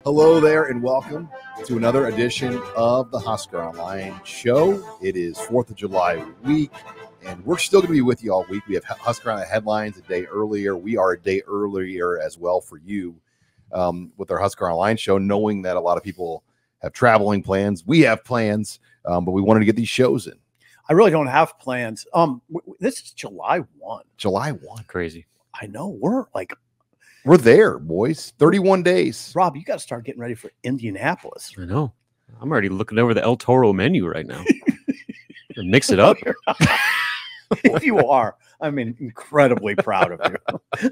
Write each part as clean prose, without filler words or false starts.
Hello there and welcome to another edition of the Husker Online show. It is 4th of July week, and we're still going to be with you all week. We have Husker Online headlines a day earlier. We are a day earlier as well for you with our Husker Online show, knowing that a lot of people have traveling plans. We have plans, but we wanted to get these shows in. I really don't have plans. This is July 1. July 1. Crazy. I know. We're there, boys. 31 days. Rob, you got to start getting ready for Indianapolis. I know. I'm already looking over the El Toro menu right now. Mix it up. You are. I'm incredibly proud of you.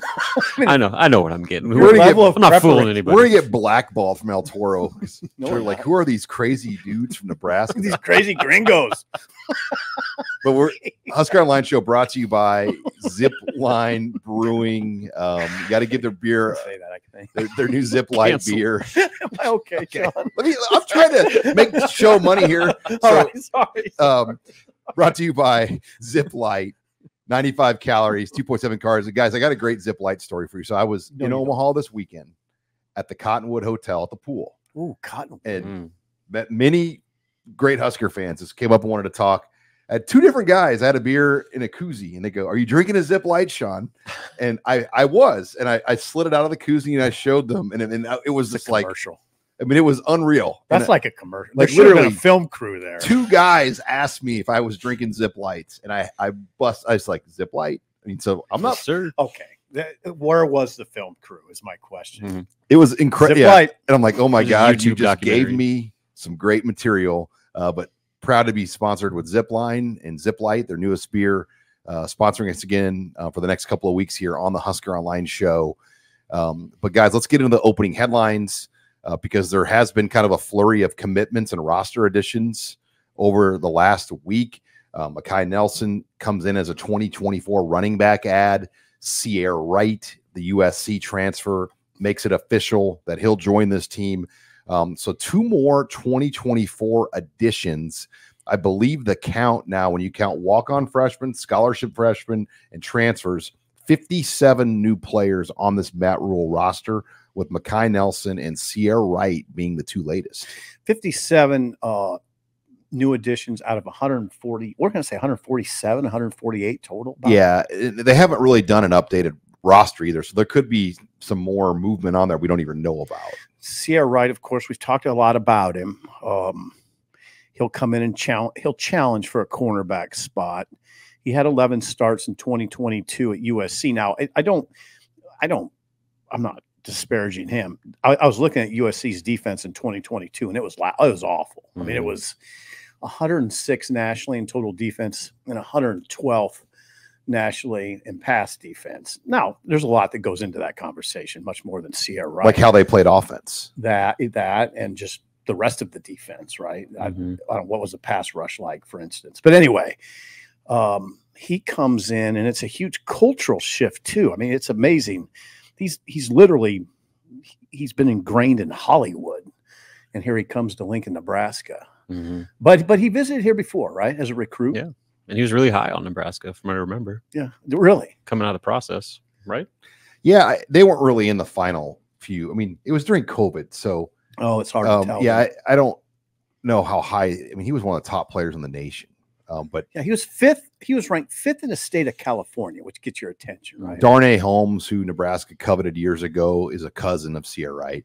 I know what I'm getting. I'm not fooling anybody. We're going to get blackballed from El Toro. They're like, who are these crazy dudes from Nebraska? These crazy gringos. But we're Husker Online show brought to you by Zipline Brewing. You got to give their beer, their new ZipLite beer. Okay, Sean. I'm trying to make show money here. So, Sorry. Brought to you by ZipLite. 95 calories, 2.7 carbs. And guys, I got a great ZipLite story for you. So I was in Omaha this weekend at the Cottonwood Hotel at the pool. Ooh, Cottonwood. And met many great Husker fans just came up and wanted to talk. I had two different guys. I had a beer in a koozie, and they go, "Are you drinking a ZipLite, Sean?" And I was, and I slid it out of the koozie and I showed them, and it was just like commercial. I mean, it was unreal. That's like a commercial. Like there literally been a film crew there. Two guys asked me if I was drinking ZipLites, and I was like, ZipLite? I mean, so I'm not sure. Okay. Where was the film crew is my question. Mm-hmm. It was incredible. Yeah. And I'm like, oh my God, you just gave me some great material. But proud to be sponsored with Zipline and ZipLite, their newest beer, sponsoring us again for the next couple of weeks here on the Husker Online show. But guys, let's get into the opening headlines. Because there has been kind of a flurry of commitments and roster additions over the last week. Makai Nelson comes in as a 2024 running back ad. Sierra Wright, the USC transfer, makes it official that he'll join this team. So two more 2024 additions. I believe the count now, when you count walk-on freshmen, scholarship freshmen, and transfers, 57 new players on this Matt Rule roster, with Makai Nelson and Sierra Wright being the two latest. 57 new additions out of 140. We're going to say 147, 148 total. Yeah, they haven't really done an updated roster either, so there could be some more movement on there we don't even know about. Sierra Wright, of course, we've talked a lot about him. He'll come in and challenge for a cornerback spot. He had 11 starts in 2022 at USC. Now, I'm not disparaging him. I was looking at USC's defense in 2022, and it was awful. Mm-hmm. I mean, it was 106 nationally in total defense and 112th nationally in pass defense. Now, there's a lot that goes into that conversation, much more than Sierra Wright. Like how they played offense. That and just the rest of the defense, right? Mm-hmm. I don't what was the pass rush like, for instance. But anyway, he comes in, and it's a huge cultural shift too. I mean, it's amazing. He's been ingrained in Hollywood, and here he comes to Lincoln, Nebraska. Mm-hmm. But he visited here before, right, as a recruit. Yeah, and he was really high on Nebraska, from what I remember. Yeah, really coming out of the process, right? Yeah, they weren't really in the final few. I mean, it was during COVID, so it's hard to tell. Yeah, I don't know how high. I mean, he was one of the top players in the nation. But yeah, he was fifth. He was ranked fifth in the state of California, which gets your attention, right? Darnay Holmes, who Nebraska coveted years ago, is a cousin of Sierra Wright.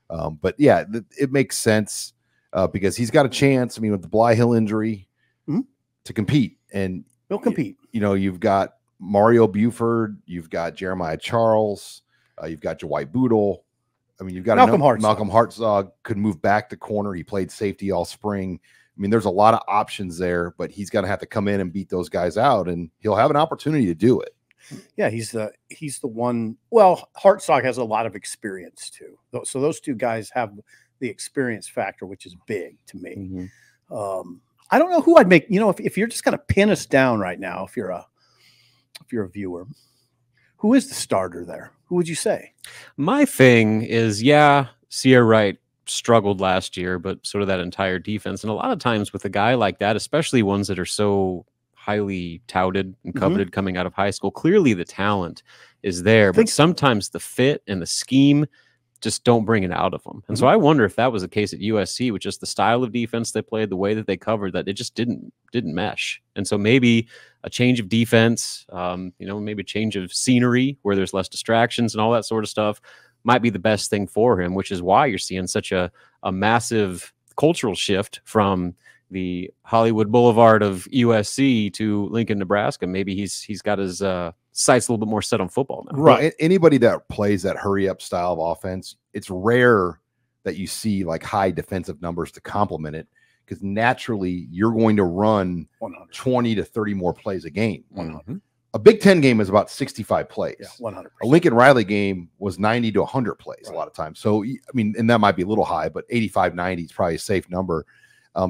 But yeah, it makes sense because he's got a chance. I mean, with the Bly Hill injury, to compete, and he'll compete. You've got Mario Buford, you've got Jeremiah Charles, you've got Dwight Boodle. I mean, you've got Malcolm Hartzog could move back the corner. He played safety all spring. I mean, there's a lot of options there, but he's going to have to come in and beat those guys out, and he'll have an opportunity to do it. Yeah, he's the one. Well, Hartzog has a lot of experience too, so those two guys have the experience factor, which is big to me. Mm-hmm. I don't know who I'd make. If you're just going to pin us down right now, if you're a viewer, who is the starter there? Who would you say? My thing is, Sierra Wright struggled last year, but so did that entire defense. And a lot of times with a guy like that, especially ones that are so highly touted and coveted coming out of high school, clearly the talent is there, but sometimes the fit and the scheme just don't bring it out of them. And so I wonder if that was the case at USC with just the style of defense they played, the way that they covered, that it just didn't mesh. And so maybe a change of defense, maybe a change of scenery where there's less distractions and all that sort of stuff might be the best thing for him, which is why you're seeing such a massive cultural shift from the Hollywood Boulevard of USC to Lincoln, Nebraska. Maybe he's got his sights a little bit more set on football now. Right. Anybody that plays that hurry up style of offense, it's rare that you see like high defensive numbers to complement it, because naturally you're going to run 20 to 30 more plays a game. 100. A Big Ten game is about 65 plays. Yeah, 100%. A Lincoln Riley game was 90 to 100 plays a lot of times. So, I mean, and that might be a little high, but 85, 90 is probably a safe number.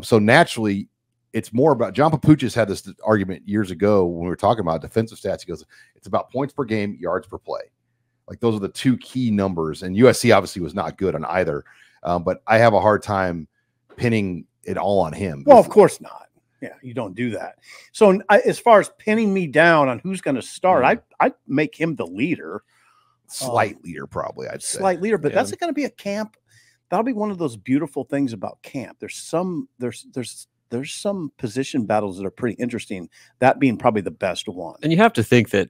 So naturally, it's more about, John Papuchis had this argument years ago when we were talking about defensive stats. He goes, it's about points per game, yards per play. Like those are the two key numbers. And USC obviously was not good on either. But I have a hard time pinning it all on him. Well, of course not. Yeah, you don't do that. So as far as pinning me down on who's going to start, I'd make him the leader. Slight leader, probably, I'd say. Slight leader, but that's going to be a camp. That'll be one of those beautiful things about camp. There's some position battles that are pretty interesting, that being probably the best one. And you have to think that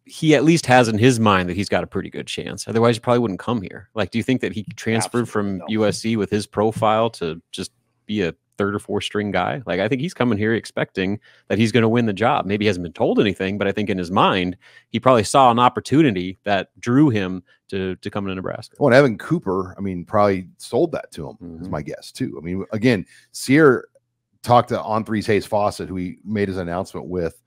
he at least has in his mind that he's got a pretty good chance. Otherwise, he probably wouldn't come here. Like, do you think that he transferred from USC with his profile to just be a third or fourth string guy? Like, I think he's coming here expecting that he's going to win the job. Maybe he hasn't been told anything, but I think in his mind, he probably saw an opportunity that drew him to come to Nebraska. Well, and Evan Cooper, I mean, probably sold that to him, is my guess too. I mean, again, Sear talked to On3's Hayes Fawcett, who he made his announcement with,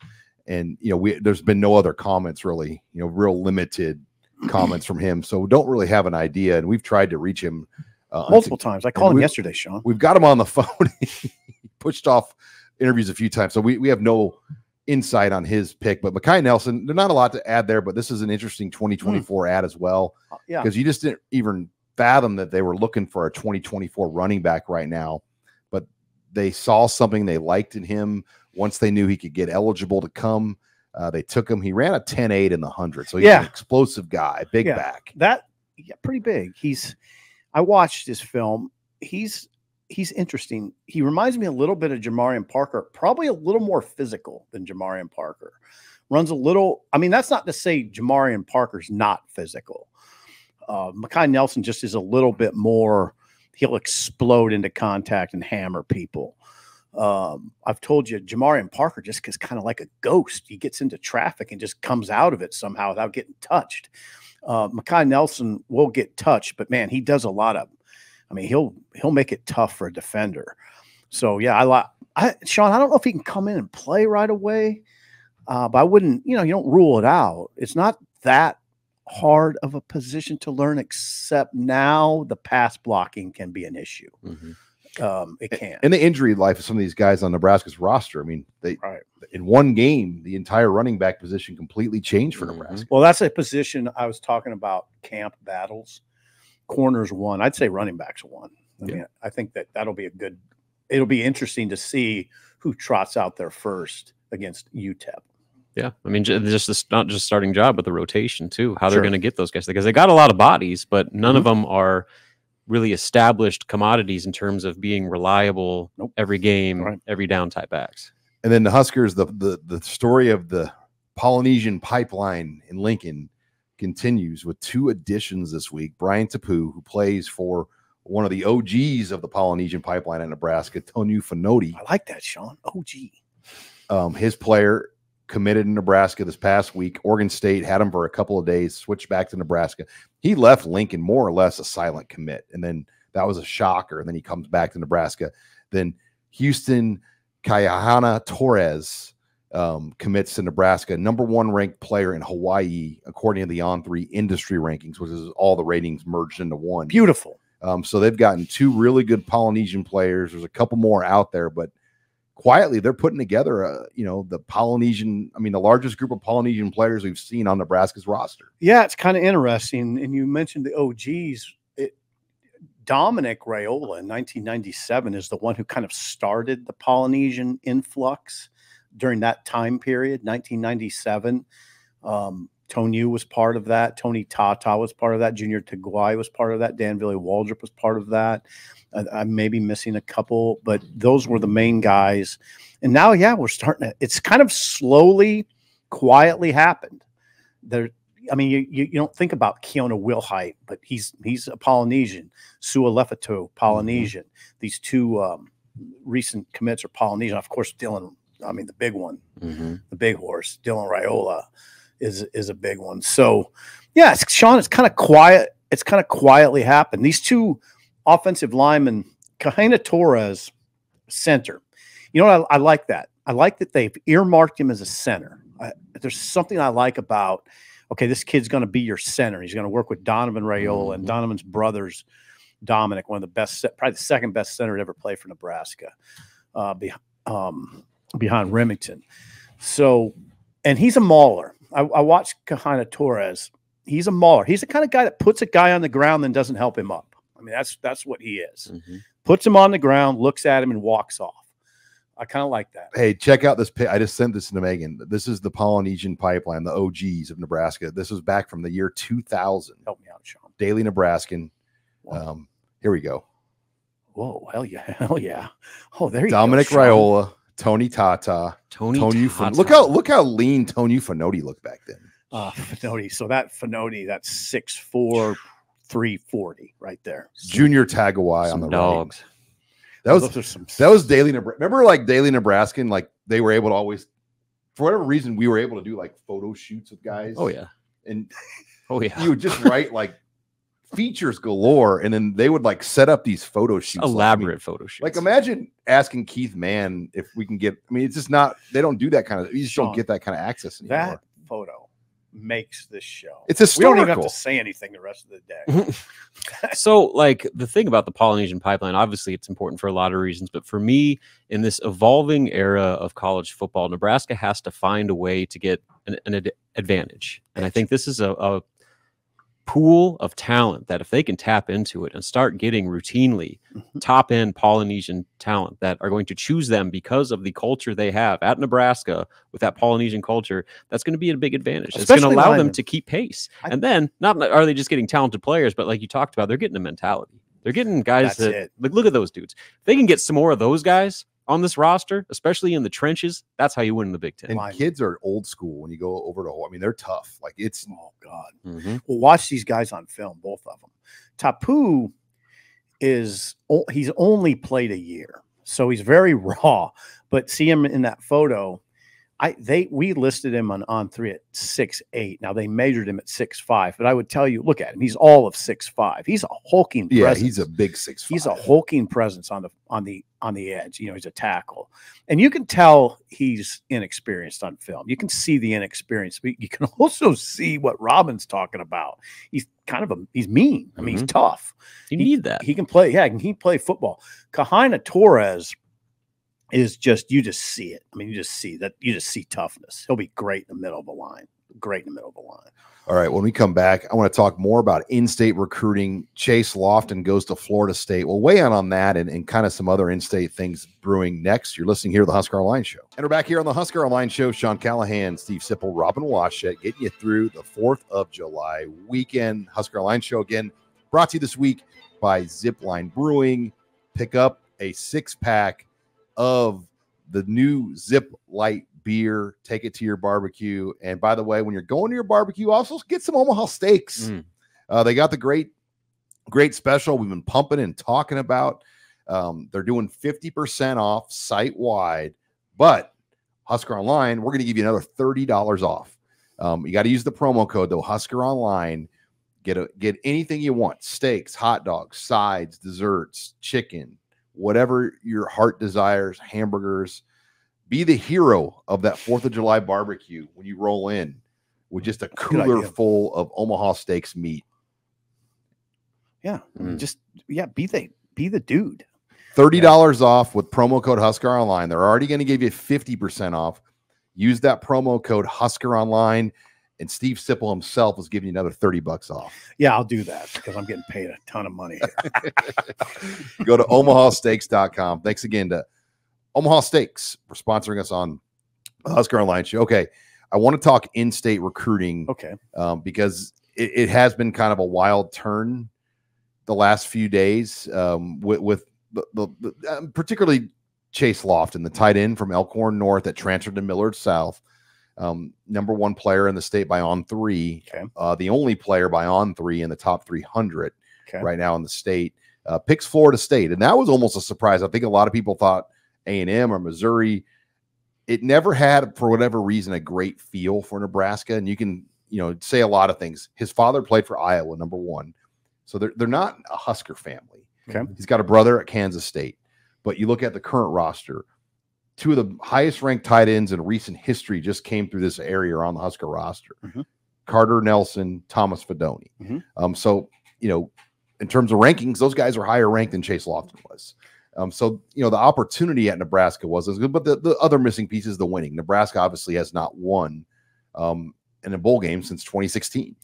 and there's been no other comments really, real limited comments from him. So we don't really have an idea, and we've tried to reach him multiple times. I called him yesterday, Sean. We've got him on the phone. He pushed off interviews a few times, so we have no insight on his pick. But Mekhi Nelson, there's not a lot to add there, but this is an interesting 2024 ad as well. Yeah, because you just didn't even fathom that they were looking for a 2024 running back right now, but they saw something they liked in him. Once they knew he could get eligible to come, they took him. He ran a 10.8 in the 100, so he's an explosive guy, big back. Pretty big. I watched his film. He's interesting. He reminds me a little bit of Jamarian Parker, probably a little more physical than Jamarian Parker. Runs a little. I mean, that's not to say Jamarian Parker's not physical. Mekhi Nelson just is a little bit more. He'll explode into contact and hammer people. I've told you, Jamarian Parker just is kind of like a ghost. He gets into traffic and just comes out of it somehow without getting touched. Mekhi Nelson will get touched, but man, he does a lot of. I mean, he'll make it tough for a defender. So yeah, Sean, I don't know if he can come in and play right away, but I wouldn't. You don't rule it out. It's not that hard of a position to learn, except now the pass blocking can be an issue. It can. And the injury life of some of these guys on Nebraska's roster. I mean, in one game, the entire running back position completely changed for Nebraska. Well, that's a I was talking about camp battles. Corners one. I'd say running backs one. I mean, I think that'll be it'll be interesting to see who trots out there first against UTEP. Yeah, I mean, just not just starting job, but the rotation too. How they're going to get those guys, because they got a lot of bodies, but none of them are really established commodities in terms of being reliable every game, every down type backs. And then the Huskers, the story of the Polynesian pipeline in Lincoln continues with two additions this week. Brian Tapu, who plays for one of the OGs of the Polynesian pipeline at Nebraska, Tonu Finoti. I like that, Sean. OG. His player committed in Nebraska this past week. Oregon State had him for a couple of days, switched back to Nebraska. He left Lincoln more or less a silent commit, and then that was a shocker. And then he comes back to Nebraska. Then Houston Kayahana Torres commits to Nebraska, #1 ranked player in Hawaii, according to the On3 industry rankings, which is all the ratings merged into one. Beautiful. So they've gotten two really good Polynesian players. There's a couple more out there, but quietly they're putting together, the Polynesian, the largest group of Polynesian players we've seen on Nebraska's roster. Yeah, it's kind of interesting. And you mentioned the OGs. Dominic Raiola in 1997 is the one who kind of started the Polynesian influx during that time period, 1997. Tonu was part of that. Tony Tata was part of that. Junior Taguai was part of that. Dan Billy Waldrop was part of that. I may be missing a couple, but those were the main guys. And now, yeah, we're starting to, it's kind of slowly, quietly happened. There, I mean, you don't think about Keona Wilhite, but he's a Polynesian. Sua Lefato, Polynesian. These two recent commits are Polynesian. Of course, Dylan, I mean, the big one, the big horse, Dylan Raiola is a big one. So, yeah, Sean, it's kind of quiet. It's kind of quietly happened. These two offensive linemen, Kahina Torres, center. You know what? I like that. I like that they've earmarked him as a center. There's something I like about, okay, this kid's going to be your center. He's going to work with Donovan Raiola and Donovan's brothers, Dominic, one of the best, probably the second best center to ever play for Nebraska, behind Remington. So, and he's a mauler. I watched Kahina Torres. He's a mauler. He's the kind of guy that puts a guy on the ground and doesn't help him up. I mean, that's what he is. Puts him on the ground, looks at him, and walks off. I kind of like that. Hey, check out this. I just sent this to Megan. This is the Polynesian Pipeline, the OGs of Nebraska. This was back from the year 2000. Help me out, Sean. Daily Nebraskan. Here we go. Whoa, hell yeah. Hell yeah. Oh, there you Dominic go. Dominic Raiola, Tony Tata, Tony look how lean Tony Fanotti looked back then. Fanotti. So that Fanotti, that's 6'4", 340 right there. Junior Taguai on the dogs. Right. That was Daily Nebraska. Remember, like Daily Nebraskan, like they were able to always, for whatever reason, we were able to do like photo shoots with guys. Oh yeah, and you would just write like features galore, and then they would like set up these photo shoots, elaborate photo shoots. Like imagine asking Keith Mann if we can get. I mean, it's just not. They don't do that kind of. You just don't get that kind of access anymore. That photo makes this show. It's historical. We don't even have to say anything the rest of the day. So, like, the thing about the Polynesian Pipeline, obviously it's important for a lot of reasons, but for me, in this evolving era of college football, Nebraska has to find a way to get an advantage. And I think this is a pool of talent that if they can tap into it and start getting routinely top end Polynesian talent that are going to choose them because of the culture they have at Nebraska with that Polynesian culture, that's going to be a big advantage. It's going to allow them to keep pace. And then not are they just getting talented players, but like you talked about, they're getting a mentality. They're getting guys that like, look at those dudes. If they can get some more of those guys on this roster, especially in the trenches, that's how you win in the Big Ten. And kids are old school when you go over to, I mean, they're tough. Like it's, oh God. Well, watch these guys on film, both of them. Tapu he's only played a year, so he's very raw, but see him in that photo. We listed him on On3 at 6'8". Now they measured him at 6'5", but I would tell you, look at him. He's all of 6'5". He's a hulking presence. Yeah, he's a big 6'5". He's a hulking presence on the edge. You know, he's a tackle. And you can tell he's inexperienced on film. You can see the inexperience, but you can also see what Robin's talking about. He's kind of he's mean. I mean, he's tough. You need that. He can play, he can play football. Kahina Torres is just, you just see it. I mean, you just see toughness. He'll be great in the middle of the line. All right, when we come back, I want to talk more about in-state recruiting. Chase Lofton goes to Florida State. We'll weigh in on that and kind of some other in-state things brewing next. You're listening here to the Husker Online Show. And we're back here on the Husker Online Show. Sean Callahan, Steve Sipple, Robin Washut, getting you through the 4th of July weekend. Husker Online Show, again, brought to you this week by Zipline Brewing. Pick up a 6-pack of the new ZipLite beer, take it to your barbecue. And by the way, when you're going to your barbecue, also get some Omaha Steaks. They got the great special we've been pumping and talking about. They're doing 50% off site wide, but Husker Online, we're going to give you another $30 off. You got to use the promo code though, Husker Online. Get anything you want: steaks, hot dogs, sides, desserts, chicken, whatever your heart desires, hamburgers. Be the hero of that 4th of July barbecue when you roll in with just a cooler full of Omaha Steaks meat. Yeah. Be the dude. $30 off with promo code Husker Online. They're already going to give you 50% off. Use that promo code Husker Online, and Steve Sipple himself is giving you another $30 off. Yeah, I'll do that because I'm getting paid a ton of money here. Go to omahasteaks.com. Thanks again to Omaha Steaks for sponsoring us on the Husker Online Show. Okay, I want to talk in-state recruiting. Okay. Because it has been kind of a wild turn the last few days with the particularly Chase Lofton, the tight end from Elkhorn North that transferred to Millard South. #1 player in the state by On3. Okay. The only player by On3 in the top 300 right now in the state. Picks Florida State, and that was almost a surprise. I think a lot of people thought A&M or Missouri. It never had, for whatever reason, a great feel for Nebraska, and you can say a lot of things. His father played for Iowa, #1, so they're not a Husker family. Okay. He's got a brother at Kansas State, but you look at the current roster. 2 of the highest ranked tight ends in recent history just came through this area on the Husker roster. Carter Nelson, Thomas Fedoni. So, in terms of rankings, those guys are higher ranked than Chase Lofton was. So, the opportunity at Nebraska was good, but the other missing piece is the winning. Nebraska obviously has not won in a bowl game since 2016.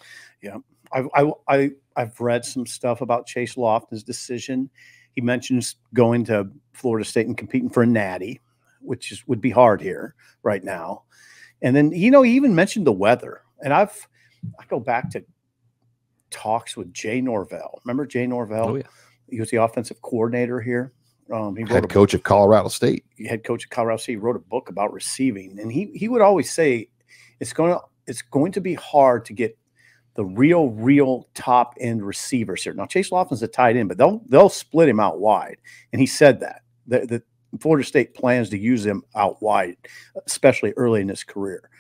Yeah. I've read some stuff about Chase Lofton's decision. He mentions going to Florida State and competing for a natty, which would be hard here right now. And then, he even mentioned the weather. And I go back to talks with Jay Norvell. Remember Jay Norvell? Oh, yeah. He was the offensive coordinator here. He head coach of Colorado State. Head coach of Colorado State. He wrote a book about receiving. And he would always say it's going to be hard to get the real top end receivers here. Now, Chase Lofton's a tight end, but they'll split him out wide. And he said that the Florida State plans to use him out wide, especially early in his career.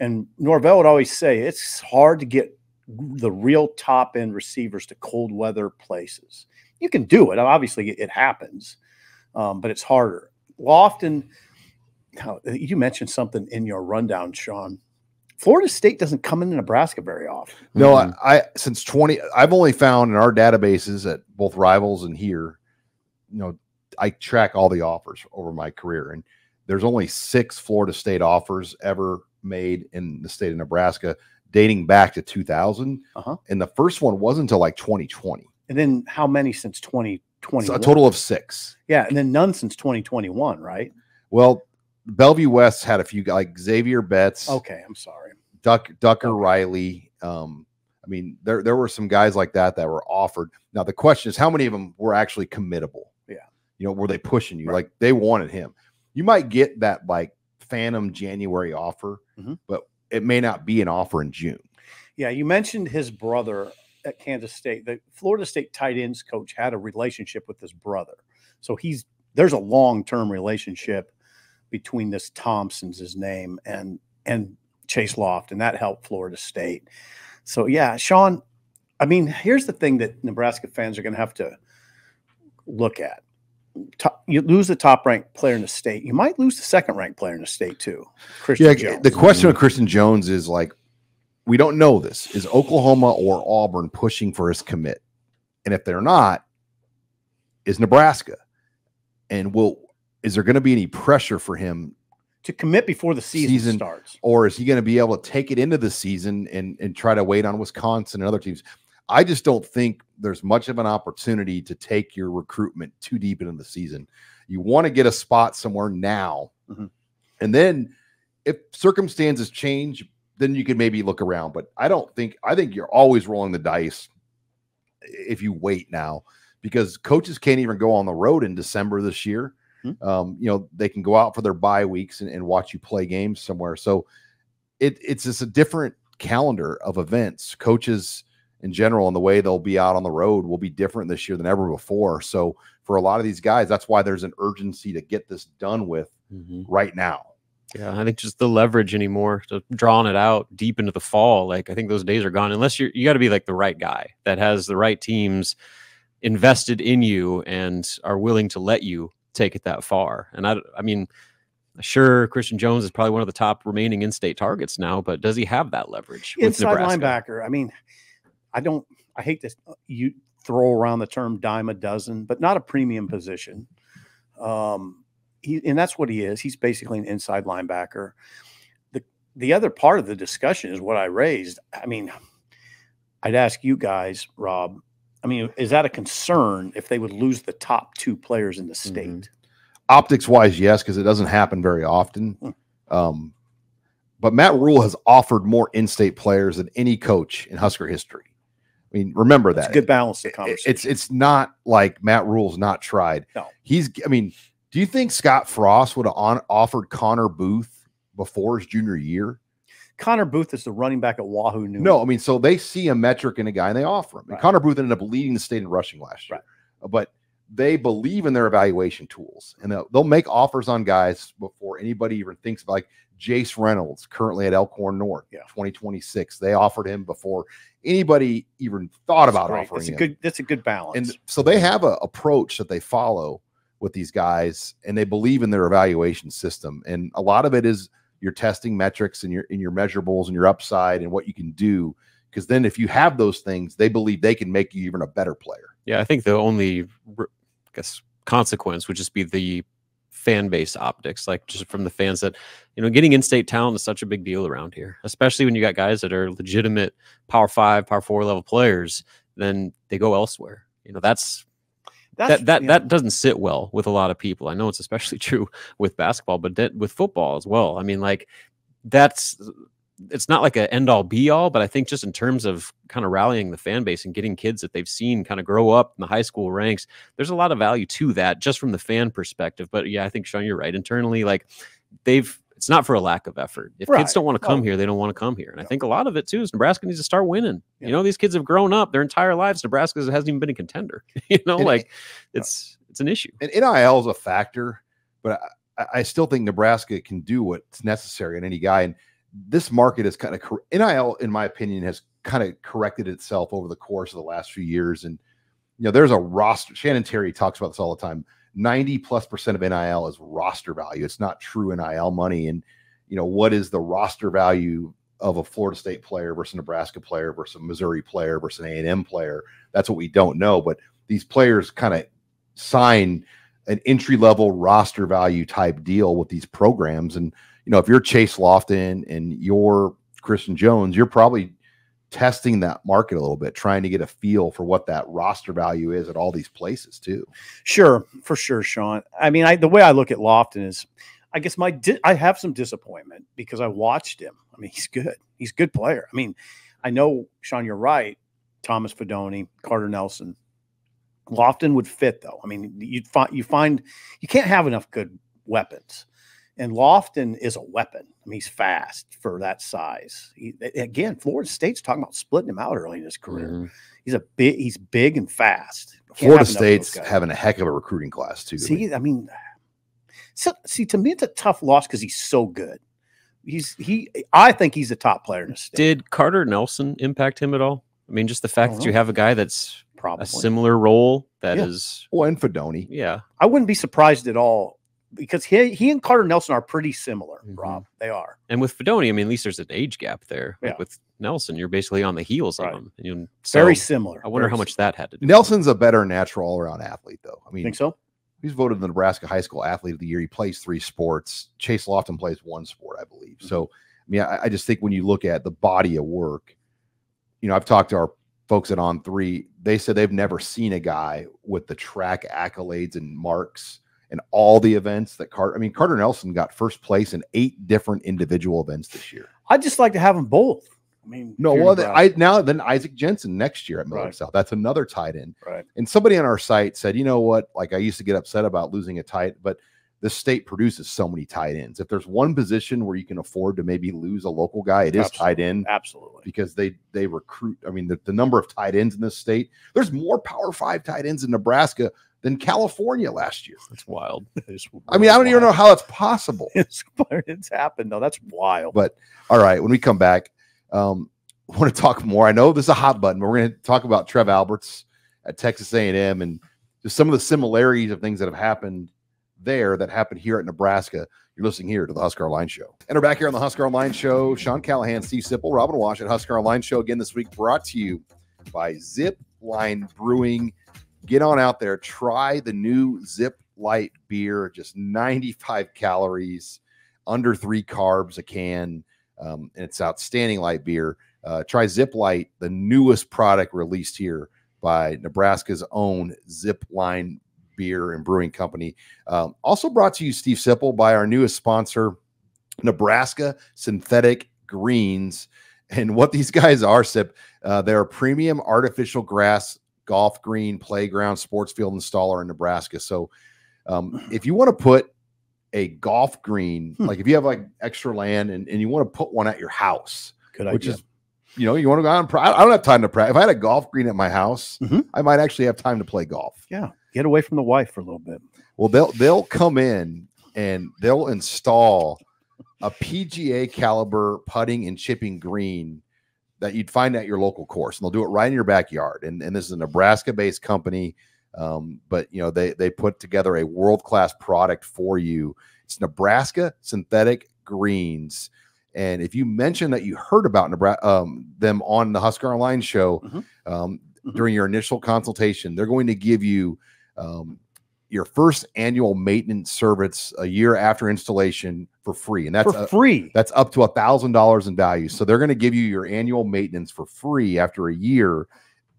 And Norvell would always say it's hard to get the real top end receivers to cold weather places. You can do it. Obviously it happens, but it's harder. Lofton, you mentioned something in your rundown, Sean. Florida State doesn't come into Nebraska very often. No, I've only found in our databases at both Rivals and here, I track all the offers over my career, and there's only 6 Florida State offers ever made in the state of Nebraska dating back to 2000. And the first one wasn't until like 2020. And then how many since 2021? So a total of 6. Yeah. And then none since 2021, right? Well, Bellevue West had a few, like Xavier Betts. Okay, I'm sorry. Ducker Riley. There were some guys like that were offered. Now the question is, how many of them were actually committable? Yeah. Were they pushing you? Right. Like they wanted him. You might get that like phantom January offer, but it may not be an offer in June. Yeah, you mentioned his brother at Kansas State. The Florida State tight ends coach had a relationship with his brother. So there's a long-term relationship between this Thompson's his name and Chase Lofton. That helped Florida State. So yeah, Sean, here's the thing that Nebraska fans are going to have to look at. You lose the top-ranked player in the state. You might lose the second-ranked player in the state too, Christian Jones. The question of Christian Jones is like, we don't know this. Is Oklahoma or Auburn pushing for his commit? And if they're not, is Nebraska? And is there going to be any pressure for him to commit before the season starts? Or is he going to be able to take it into the season and try to wait on Wisconsin and other teams? I just don't think there's much of an opportunity to take your recruitment too deep into the season. You want to get a spot somewhere now. And then if circumstances change, then you can maybe look around. But I think you're always rolling the dice if you wait now, because coaches can't even go on the road in December this year. They can go out for their bye weeks and watch you play games somewhere. So it's just a different calendar of events. Coaches in general and the way they'll be out on the road will be different this year than ever before. So for a lot of these guys, that's why there's an urgency to get this done with right now. Yeah, I think just the leverage anymore, to drawing it out deep into the fall. Like I think those days are gone, unless you got to be like the right guy that has the right teams invested in you and are willing to let you take it that far. And I mean, sure, Christian Jones is probably one of the top remaining in-state targets now, but does he have that leverage with inside Nebraska? linebacker? I mean, I hate this. You throw around the term dime a dozen, but not a premium position. And that's what he is. He's basically an inside linebacker. The other part of the discussion is what I raised. I mean, I'd ask you guys, Rob, is that a concern if they would lose the top 2 players in the state? Optics wise, yes, because it doesn't happen very often. But Matt Rule has offered more in-state players than any coach in Husker history. I mean, remember that. It's a good balance to conversation. It's not like Matt Rule's not tried. No. I mean, do you think Scott Frost would have offered Connor Booth before his junior year? Connor Booth is the running back at Wahoo. No, I mean, so they see a metric in a guy and they offer him. And Connor Booth ended up leading the state in rushing last year. But they believe in their evaluation tools, and they'll make offers on guys before anybody even thinks about, like Jace Reynolds, currently at Elkhorn North, 2026. They offered him before anybody even thought about offering him. That's a good balance. And so they have an approach that they follow with these guys, and they believe in their evaluation system. And a lot of it is your testing metrics and your measurables and your upside and what you can do. Because then if you have those things, they believe they can make you even a better player. Yeah, I think the only, consequence would just be the fan base optics, like just from the fans that, getting in-state talent is such a big deal around here, especially when you got guys that are legitimate Power 5, Power 4 level players, then they go elsewhere. That doesn't sit well with a lot of people. I know it's especially true with basketball, but with football as well. I mean, like it's not like an end all be all, but I think just in terms of kind of rallying the fan base and getting kids that they've seen kind of grow up in the high school ranks, there's a lot of value to that just from the fan perspective. But yeah, I think Sean, you're right. Internally, like it's not for a lack of effort. If kids don't want to come here, they don't want to come here. And I think a lot of it too is Nebraska needs to start winning. These kids have grown up their entire lives. Nebraska hasn't even been a contender. It's an issue. And NIL is a factor, but I still think Nebraska can do what's necessary in any guy. And this market is kind of NIL, in my opinion, has kind of corrected itself over the course of the last few years. And, there's a roster. Shannon Terry talks about this all the time. 90+% of NIL is roster value. It's not true NIL money. And, what is the roster value of a Florida State player versus a Nebraska player versus a Missouri player versus an A&M player? That's what we don't know. But these players kind of sign an entry-level roster value type deal with these programs. And, if you're Chase Lofton and you're Christian Jones, you're probably testing that market a little bit, trying to get a feel for what that roster value is at all these places too. Sure, for sure, Sean. I mean, the way I look at Lofton is, I guess I have some disappointment because I watched him. I mean, he's good. He's a good player. I mean, I know, Sean, you're right. Thomas Fedoni, Carter Nelson. Lofton would fit though. I mean, you can't have enough good weapons. And Lofton is a weapon. I mean, he's fast for that size. Again, Florida State's talking about splitting him out early in his career. Mm-hmm. He's big and fast. Florida State's having a heck of a recruiting class too. See, I mean, to me, it's a tough loss because he's so good. I think he's a top player in the state. Did Carter Nelson impact him at all? I mean, just the fact that you have a guy that's probably a similar role that is. Well, and Fedoni. Yeah. I wouldn't be surprised at all. Because he and Carter Nelson are pretty similar, Rob. They are. And with Fedoni, I mean, at least there's an age gap there. Like with Nelson, you're basically on the heels of him. Very similar. I wonder how much that had to do. Nelson's a better natural all-around athlete, though. I mean, think so? He's voted the Nebraska High School Athlete of the Year. He plays 3 sports. Chase Lofton plays 1 sport, I believe. Mm-hmm. So, I mean, I just think when you look at the body of work, I've talked to our folks at On3. They said they've never seen a guy with the track accolades and marks and all the events that Carter Nelson got first place in 8 different individual events this year. I'd just like to have them both. I mean, then Isaac Jensen next year at Miller South. That's another tight end. Right. And somebody on our site said, you know what? Like, I used to get upset about losing a tight, but the state produces so many tight ends. If there's one position where you can afford to maybe lose a local guy, it is tight end. Absolutely. Because they recruit. I mean, the number of tight ends in this state, there's more Power 5 tight ends in Nebraska than California last year. That's wild. I mean, I don't even know how that's possible. It's happened though. That's wild. But all right, when we come back, I want to talk more. I know this is a hot button, but we're going to talk about Trev Alberts at Texas A&M and just some of the similarities of things that have happened there that happened here at Nebraska. You're listening here to the Husker Online Show. And we're back here on the Husker Online Show. Sean Callahan, Steve Sipple, Robin Wash at Husker Online Show again this week, brought to you by Zipline Brewing. Get on out there. Try the new ZipLite beer. Just 95 calories, under 3 carbs a can. And it's outstanding light beer. Try ZipLite, the newest product released here by Nebraska's own Zipline Beer and Brewing Company. Also brought to you, Steve Sipple, by our newest sponsor, Nebraska Synthetic Greens. And what these guys are, Sip, they're a premium artificial grass golf green playground sports field installer in Nebraska. So if you want to put a golf green, like if you have like extra land and you want to put one at your house, which is, you want to go out and I don't have time to practice. If I had a golf green at my house, I might actually have time to play golf. Yeah. Get away from the wife for a little bit. Well, they'll come in and they'll install a PGA caliber putting and chipping green that you'd find at your local course, and they'll do it right in your backyard. And this is a Nebraska-based company, but they put together a world-class product for you. It's Nebraska Synthetic Greens, and if you mention that you heard about them on the Husker Online show during your initial consultation, they're going to give you your first annual maintenance service a year after installation for free. And that's for free. That's up to $1,000 in value. So they're going to give you your annual maintenance for free after a year.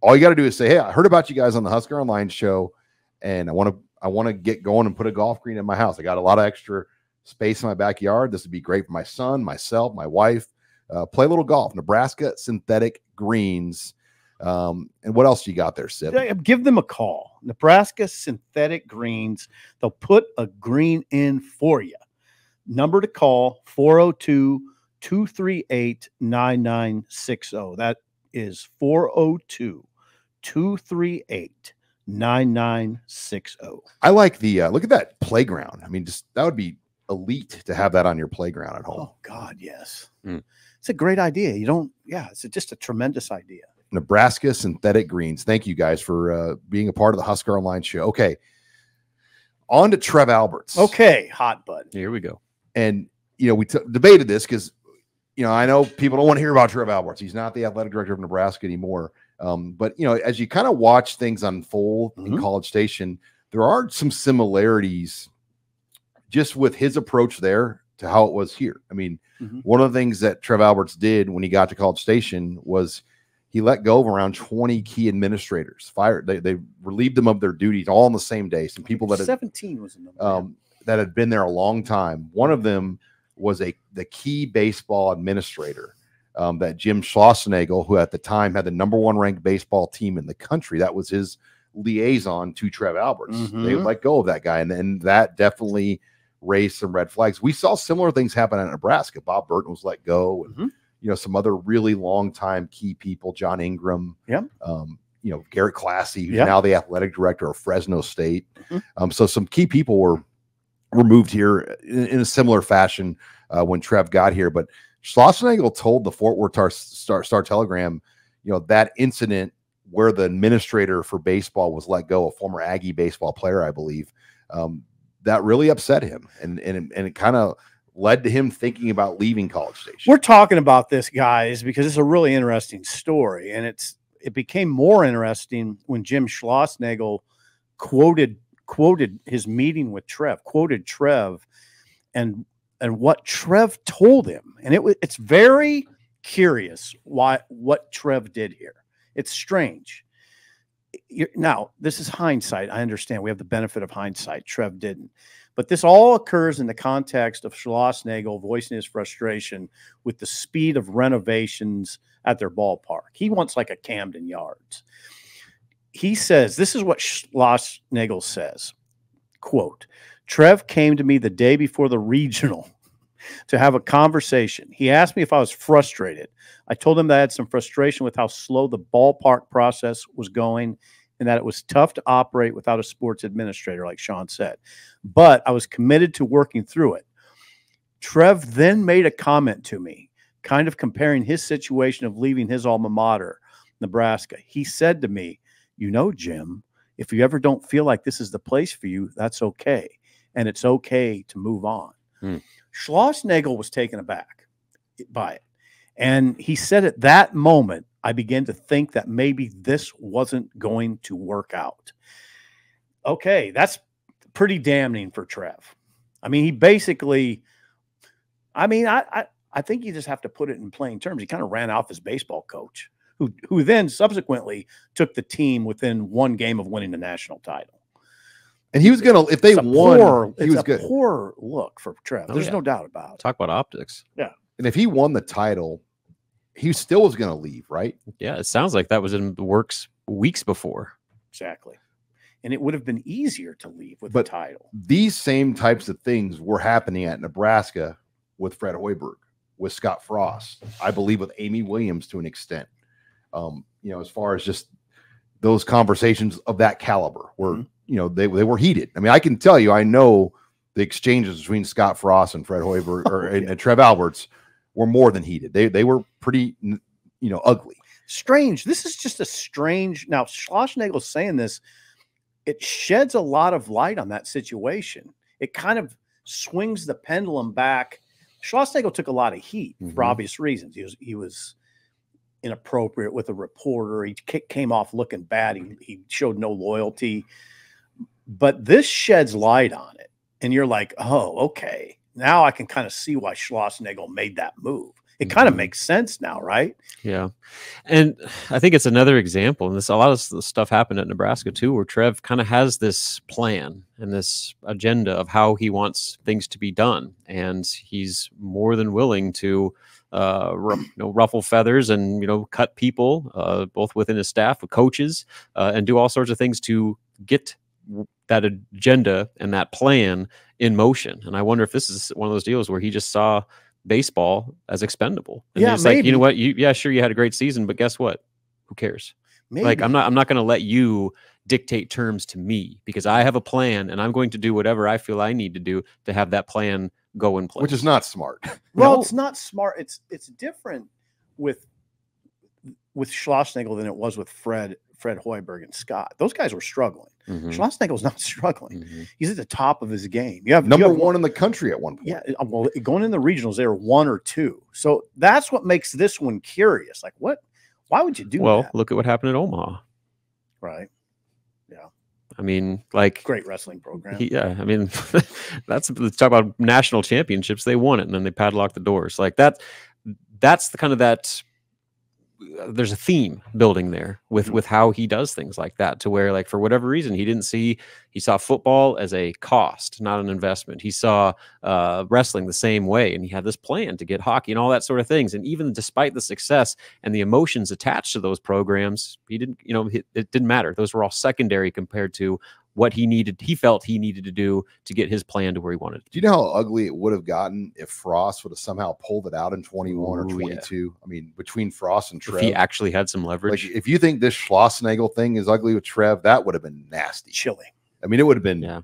All you got to do is say, hey, I heard about you guys on the Husker Online show, and I want to get going and put a golf green in my house. I got a lot of extra space in my backyard. This would be great for my son, myself, my wife. Play a little golf. Nebraska Synthetic Greens. And what else you got there, Sip? Give them a call. Nebraska Synthetic Greens. They'll put a green in for you. Number to call, 402-238-9960. That is 402-238-9960. I like the look at that playground. I mean, that would be elite to have that on your playground at home. Oh God, yes. It's a great idea. It's just a tremendous idea. Nebraska Synthetic Greens. Thank you guys for being a part of the Husker Online show. Okay. On to Trev Alberts. Okay, hot bud. Here we go. And, we debated this because, I know people don't want to hear about Trev Alberts. He's not the athletic director of Nebraska anymore. But, as you kind of watch things unfold in College Station, there are some similarities just with his approach there to how it was here. I mean, one of the things that Trev Alberts did when he got to College Station was he let go of around 20 key administrators. They relieved them of their duties all on the same day. Some people that 17 was in that had been there a long time. One of them was the key baseball administrator, that Jim Schlossnagel, who at the time had the #1 ranked baseball team in the country. That was his liaison to Trev Alberts. They let go of that guy, and that definitely raised some red flags. We saw similar things happen at Nebraska. Bob Burton was let go, and some other really long time key people, John Ingram, Garrett Classy, who's now the athletic director of Fresno State. So some key people were moved here in a similar fashion when Trev got here. But Schlossnagel told the Fort Worth Star Telegram, that incident where the administrator for baseball was let go, a former Aggie baseball player, I believe, that really upset him, and it kind of led to him thinking about leaving College Station. We're talking about this, guys, because it's a really interesting story, and it became more interesting when Jim Schlossnagel quoted his meeting with Trev, quoted Trev, and what Trev told him, and it's very curious what Trev did here. It's strange. Now, this is hindsight. I understand we have the benefit of hindsight. Trev didn't. But this all occurs in the context of Schlossnagel voicing his frustration with the speed of renovations at their ballpark. He wants like a Camden Yards. He says, this is what Schlossnagel says, quote, Trev came to me the day before the regional to have a conversation. He asked me if I was frustrated. I told him that I had some frustration with how slow the ballpark process was going and that it was tough to operate without a sports administrator, like Sean said. But I was committed to working through it. Trev then made a comment to me, kind of comparing his situation of leaving his alma mater, Nebraska. He said to me, Jim, if you ever don't feel like this is the place for you, that's okay. And it's okay to move on. Schlossnagel was taken aback by it. And he said at that moment, I began to think that maybe this wasn't going to work out. Okay, that's pretty damning for Trev. I mean, he basically, I think you just have to put it in plain terms. He kind of ran off his baseball coach, who then subsequently took the team within one game of winning the national title. And he was gonna, if they won, he was good. Poor look for Trev. There's no doubt about it. Talk about optics. Yeah. And if he won the title, he still was going to leave, right? Yeah, it sounds like that was in the works weeks before. Exactly. And it would have been easier to leave with the title. These same types of things were happening at Nebraska with Fred Hoiberg, with Scott Frost, I believe with Amy Williams to an extent. As far as just those conversations of that caliber were, they were heated. I mean, I can tell you, I know the exchanges between Scott Frost and Fred Hoiberg and Trev Alberts were more than heated. They were pretty, ugly. Strange. This is just a strange. Now, Schlossnagel's saying this. It sheds a lot of light on that situation. It kind of swings the pendulum back. Schlossnagel took a lot of heat for obvious reasons. He was inappropriate with a reporter. He came off looking bad. He showed no loyalty. But this sheds light on it. And you're like, oh, okay. Now I can kind of see why Schlossnagel made that move. It kind of makes sense now, right? Yeah. And I think it's another example. And a lot of stuff happened at Nebraska too, where Trev kind of has this plan and this agenda of how he wants things to be done. And he's more than willing to ruffle feathers and, cut people, both within his staff, with coaches, and do all sorts of things to get that agenda and that plan in motion. And I wonder if this is one of those deals where he just saw baseball as expendable. And yeah, it's maybe. like, you know what? Sure, you had a great season, but guess what? Who cares? Maybe. Like, I'm not going to let you dictate terms to me, because I have a plan and I'm going to do whatever I feel I need to do to have that plan go in place. Which is not smart. Well, it's not smart. It's different with Schlossnagel than it was with Fred Hoiberg and Scott. Those guys were struggling. Schlossnagel's not struggling. He's at the top of his game. You have number one in the country at one point. Yeah. Well, going in the regionals, they were 1 or 2. So that's what makes this one curious. Like, what? Why would you do that? Well, look at what happened at Omaha. Right. Yeah. I mean, like, great wrestling program. Yeah. I mean, let's talk about national championships. They won it and then they padlocked the doors like that. That's the kind of that. There's a theme building there with how he does things like that, to where, like, for whatever reason, he saw football as a cost, not an investment. He saw wrestling the same way, and he had this plan to get hockey and all that sort of things. And even despite the success and the emotions attached to those programs, he didn't, it didn't matter. Those were all secondary compared to what he felt he needed to do to get his plan to where he wanted it. Do you know how ugly it would have gotten if Frost would have somehow pulled it out in 21 or 22? Yeah. I mean, between Frost and Trev. If he actually had some leverage. Like, if you think this Schlossnagel thing is ugly with Trev, that would have been nasty. Chilling. I mean, it would have been. Yeah.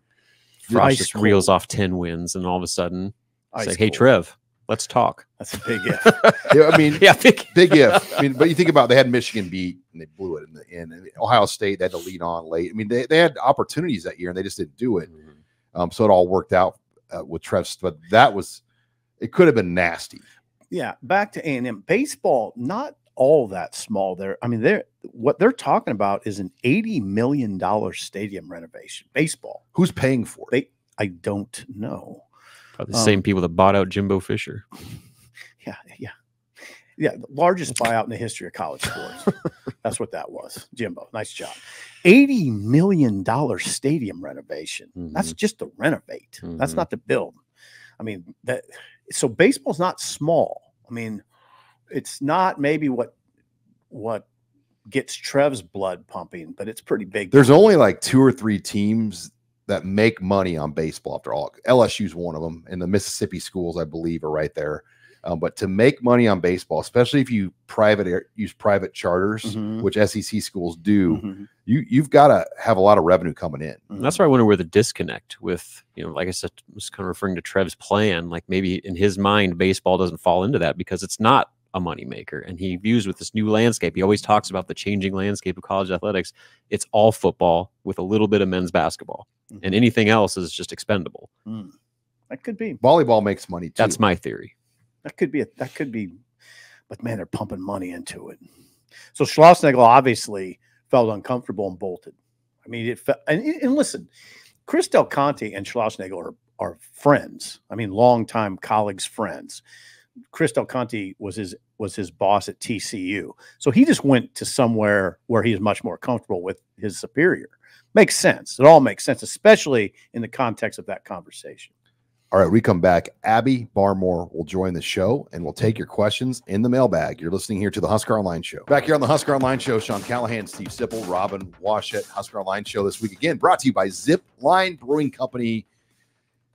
Frost just reels off 10 wins, and all of a sudden, it's like, hey, Trev, let's talk. That's a big if. Yeah, I mean, big if. I mean, but you think about it, they had Michigan beat and they blew it in the end. And Ohio State, they had to lead on late. I mean, they had opportunities that year and they just didn't do it. So it all worked out with Trev. But it could have been nasty. Yeah, back to A&M baseball. Not all that small there. I mean, what they're talking about is an $80 million stadium renovation. Baseball. Who's paying for it? I don't know. Probably the same people that bought out Jimbo Fisher. Yeah, the largest buyout in the history of college sports. That's what that was. Jimbo, nice job. $80 million stadium renovation. That's just to renovate. That's not to build. I mean, so baseball's not small. I mean, it's not maybe what gets Trev's blood pumping, but it's pretty big. There's only like 2 or 3 teams that make money on baseball after all. LSU's one of them, and the Mississippi schools, I believe, are right there. But to make money on baseball, especially if you use private charters, which SEC schools do, you've got to have a lot of revenue coming in. That's why I wonder where the disconnect with, like I said, I was kind of referring to Trev's plan. Like, maybe in his mind, baseball doesn't fall into that because it's not a moneymaker. And he views with this new landscape, he always talks about the changing landscape of college athletics. It's all football with a little bit of men's basketball, and anything else is just expendable. That could be. Volleyball makes money too. That's my theory. That could be, but man, they're pumping money into it. So Schlossnagel obviously felt uncomfortable and bolted. I mean, and listen, Chris Del Conte and Schlossnagel are friends. I mean, longtime colleagues, friends. Chris Del Conte was his boss at TCU. So he just went to somewhere where he was much more comfortable with his superior. Makes sense. It all makes sense, especially in the context of that conversation. All right, we come back. Abby Barmore will join the show, and we'll take your questions in the mailbag. You're listening here to the Husker Online Show. Back here on the Husker Online Show, Sean Callahan, Steve Sipple, Robin Washett, Husker Online Show this week. Again, brought to you by Zipline Brewing Company.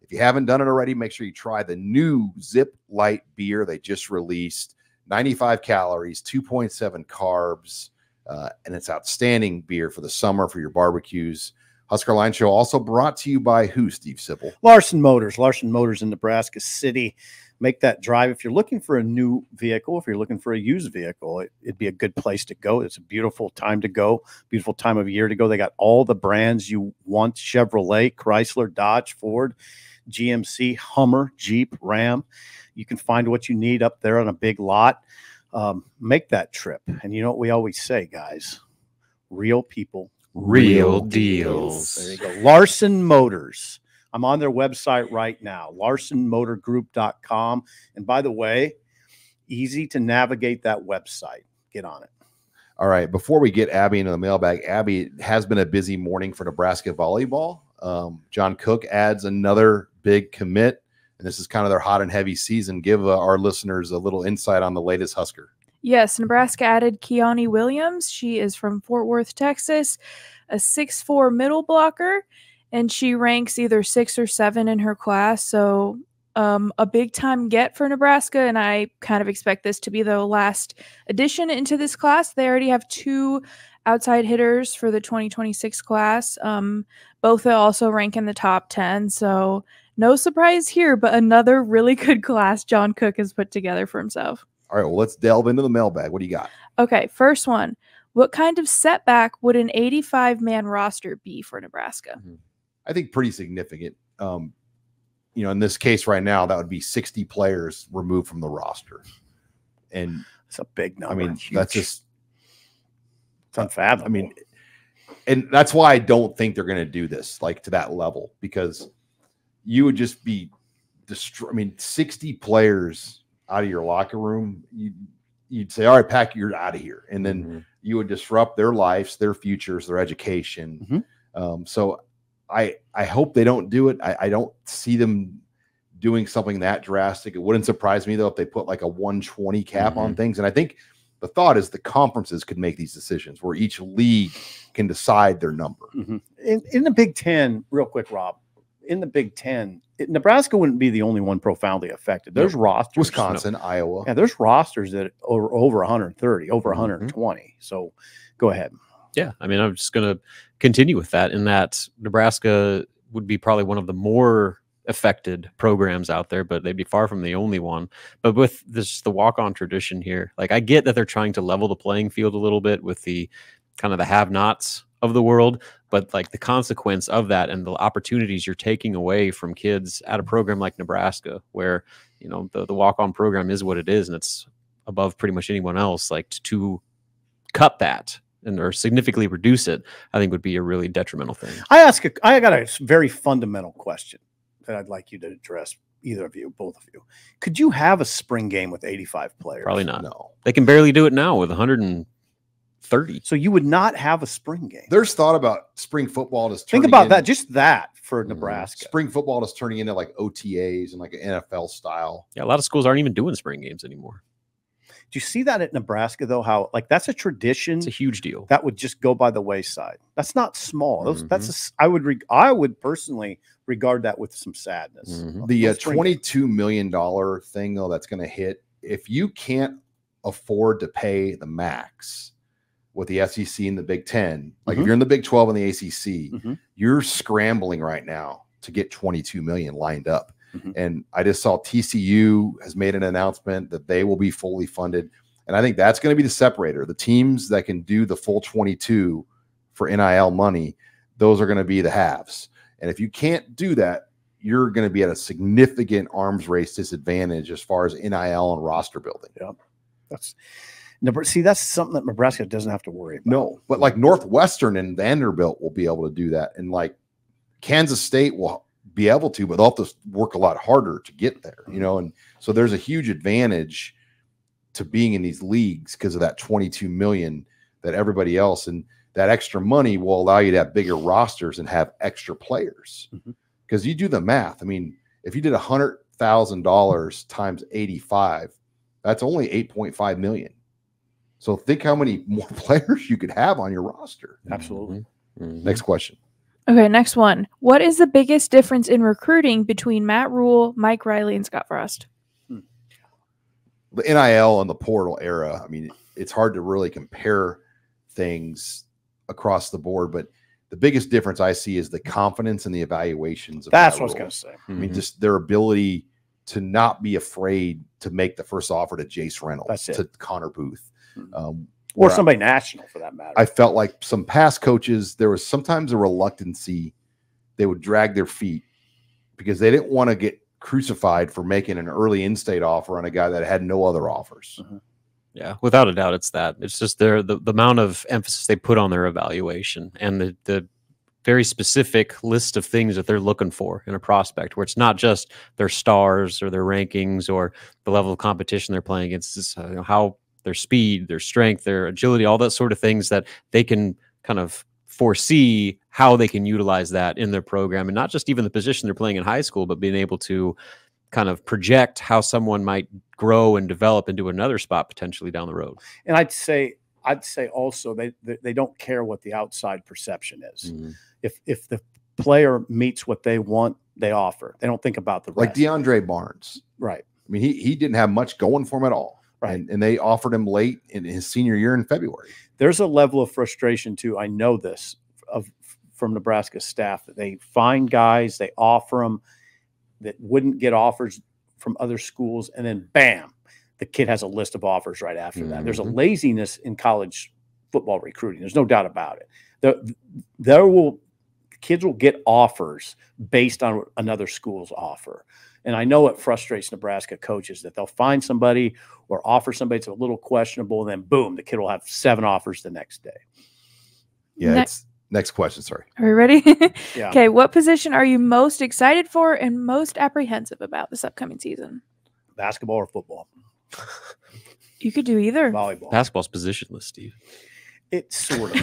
If you haven't done it already, make sure you try the new ZipLite beer they just released. 95 calories, 2.7 carbs, and it's outstanding beer for the summer, for your barbecues. Husker Online Show also brought to you by who, Steve Sipple? Larson Motors. Larson Motors in Nebraska City. Make that drive. If you're looking for a new vehicle, if you're looking for a used vehicle, it'd be a good place to go. It's a beautiful time to go, beautiful time of year to go. They got all the brands you want: Chevrolet, Chrysler, Dodge, Ford, GMC, Hummer, Jeep, Ram. You can find what you need up there on a big lot. Make that trip. And you know what we always say, guys? Real people, real deals. There you go. Larson Motors. I'm on their website right now, larsonmotorgroup.com. And by the way, easy to navigate that website. Get on it. All right. Before we get Abby into the mailbag, Abby, it has been a busy morning for Nebraska volleyball. John Cook adds another big commit, and this is kind of their hot and heavy season. Give our listeners a little insight on the latest Husker. Yes, Nebraska added Keone Williams. She is from Fort Worth, Texas, a 6'4" middle blocker, and she ranks either 6 or 7 in her class. So a big-time get for Nebraska, and I kind of expect this to be the last addition into this class. They already have 2 outside hitters for the 2026 class. Both also rank in the top 10, so no surprise here, but another really good class John Cook has put together for himself. All right, well, let's delve into the mailbag. What do you got? Okay, first one. What kind of setback would an 85-man roster be for Nebraska? I think pretty significant. You know, in this case right now, that would be 60 players removed from the roster. And it's a big number. I mean, huge. That's just it's unfathomable. I mean, and that's why I don't think they're going to do this like to that level, because you would just be I mean, 60 players out of your locker room, you'd say, all right, Pack, you're out of here. And then you would disrupt their lives, their futures, their education. So I hope they don't do it. I don't see them doing something that drastic. It wouldn't surprise me, though, if they put like a 120 cap on things. And I think the thought is the conferences could make these decisions where each league can decide their number. In the Big Ten, real quick, Rob, in the Big Ten, Nebraska wouldn't be the only one profoundly affected. There's rosters. Wisconsin, Iowa. Yeah, there's rosters that are over 130, over 120. So go ahead. Yeah, I mean, I'm just going to continue with that, in that Nebraska would be probably one of the more affected programs out there, but they'd be far from the only one. But with this, the walk-on tradition here, like, I get that they're trying to level the playing field a little bit with the kind of the have-nots of the world, but like the consequence of that and the opportunities you're taking away from kids at a program like Nebraska, where, you know, the walk-on program is what it is, and it's above pretty much anyone else, like to cut that and or significantly reduce it, I think would be a really detrimental thing. I got a very fundamental question that I'd like you to address, either of you, both of you. Could you have a spring game with 85 players? Probably not. No. They can barely do it now with 130. So you would not have a spring game. There's thought about spring football just think about that, just that for Nebraska. Spring football is turning into like OTAs and like an NFL style. Yeah, a lot of schools aren't even doing spring games anymore. Do you see that at Nebraska, though? How, like, that's a tradition. It's a huge deal. That would just go by the wayside. That's not small. I would personally regard that with some sadness. The $22 million thing, though, that's going to hit, if you can't afford to pay the max with the SEC and the Big Ten, like if you're in the Big 12 and the ACC, you're scrambling right now to get $22 million lined up. And I just saw TCU has made an announcement that they will be fully funded. And I think that's going to be the separator. The teams that can do the full 22 for NIL money, those are going to be the haves. And if you can't do that, you're going to be at a significant arms race disadvantage as far as NIL and roster building. Yeah. That's something that Nebraska doesn't have to worry about. No, but like Northwestern and Vanderbilt will be able to do that. And like Kansas State will be able to, but they'll have to work a lot harder to get there, you know? And so there's a huge advantage to being in these leagues because of that 22 million that everybody else, and that extra money will allow you to have bigger rosters and have extra players. Because you do the math. I mean, if you did $100,000 times 85, that's only 8.5 million. So think how many more players you could have on your roster. Absolutely. Next question. Okay, next one. What is the biggest difference in recruiting between Matt Rule, Mike Riley, and Scott Frost? The NIL and the portal era, I mean, it's hard to really compare things across the board, but the biggest difference I see is the confidence and the evaluations. That's what I was going to say. I mean, just their ability to not be afraid to make the first offer to Jace Reynolds, to Connor Booth. Or somebody national for that matter. I felt like some past coaches, there was sometimes a reluctancy. They would drag their feet because they didn't want to get crucified for making an early in-state offer on a guy that had no other offers. Yeah, without a doubt, it's that. It's just the amount of emphasis they put on their evaluation and the very specific list of things that they're looking for in a prospect, where it's not just their stars or their rankings or the level of competition they're playing against. It's how their speed, their strength, their agility, all that sort of things that they can kind of foresee how they can utilize that in their program, and not just even the position they're playing in high school, but being able to kind of project how someone might grow and develop into another spot potentially down the road. And I'd say also they don't care what the outside perception is. If the player meets what they want, they offer. They don't think about the rest. Like DeAndre Barnes. Right. I mean, he didn't have much going for him at all. Right. And they offered him late in his senior year in February. There's a level of frustration too. I know this from Nebraska staff, that they find guys, they offer them that wouldn't get offers from other schools, and then bam, the kid has a list of offers right after that. There's a laziness in college football recruiting. There's no doubt about it. Kids will get offers based on another school's offer. And I know it frustrates Nebraska coaches that they'll find somebody or offer somebody that's a little questionable, and then boom, the kid will have 7 offers the next day. Yeah, next question. Sorry. Are we ready? Yeah. Okay. What position are you most excited for and most apprehensive about this upcoming season? Basketball or football? You could do either. Volleyball. Basketball's positionless, Steve. It sort of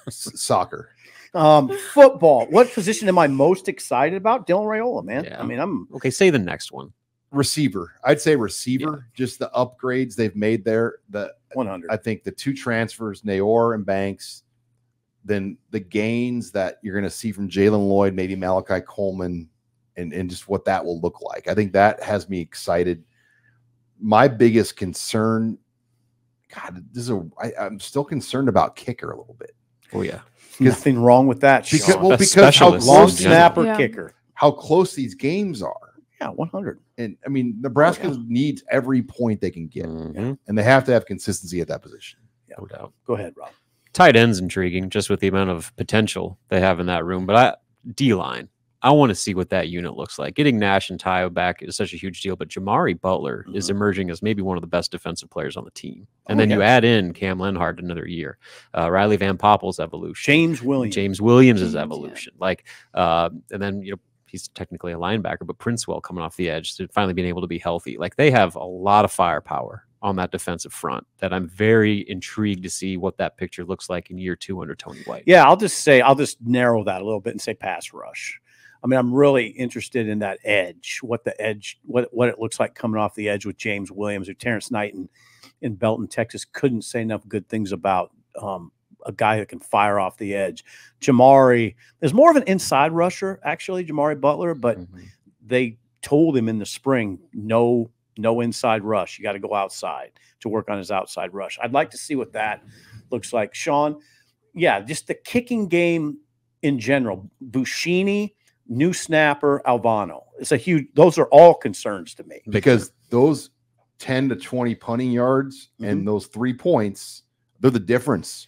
is. Soccer. Football. What position am I most excited about? Dylan Raiola, man. Yeah. I mean, I'm okay. Say the next one. Receiver. I'd say receiver. Just the upgrades they've made there. The 100. I think the 2 transfers, Naor and Banks, then the gains that you're going to see from Jalen Lloyd, maybe Malachi Coleman, and just what that will look like. I think that has me excited. My biggest concern, God, I'm still concerned about kicker a little bit. Oh yeah. Nothing wrong with that. Because how Specialist. long close, snapper kicker. how close these games are. Yeah, 100. And I mean, Nebraska needs every point they can get, and they have to have consistency at that position. Yeah. No doubt. Go ahead, Rob. Tight end's intriguing just with the amount of potential they have in that room. But D-line, I want to see what that unit looks like. Getting Nash and Tayo back is such a huge deal, but Jamari Butler is emerging as maybe one of the best defensive players on the team. And then you add in Cam Lenhart another year, Riley Van Poppel's evolution, James Williams' evolution. And then, he's technically a linebacker, but Princewell coming off the edge to finally being able to be healthy. Like, they have a lot of firepower on that defensive front that I'm very intrigued to see what that picture looks like in year 2 under Tony White. Yeah, I'll just narrow that a little bit and say pass rush. I mean, I'm really interested in that edge, what it looks like coming off the edge with James Williams, or Terrence Knight in Belton, Texas. Couldn't say enough good things about a guy that can fire off the edge. Jamari is more of an inside rusher, actually, Jamari Butler, but they told him in the spring, no inside rush. You got to go outside to work on his outside rush. I'd like to see what that looks like. Sean, yeah, just the kicking game in general. Buschini, new snapper, Albano. Those are all concerns to me. Because those 10 to 20 punting yards and those 3 points, they're the difference.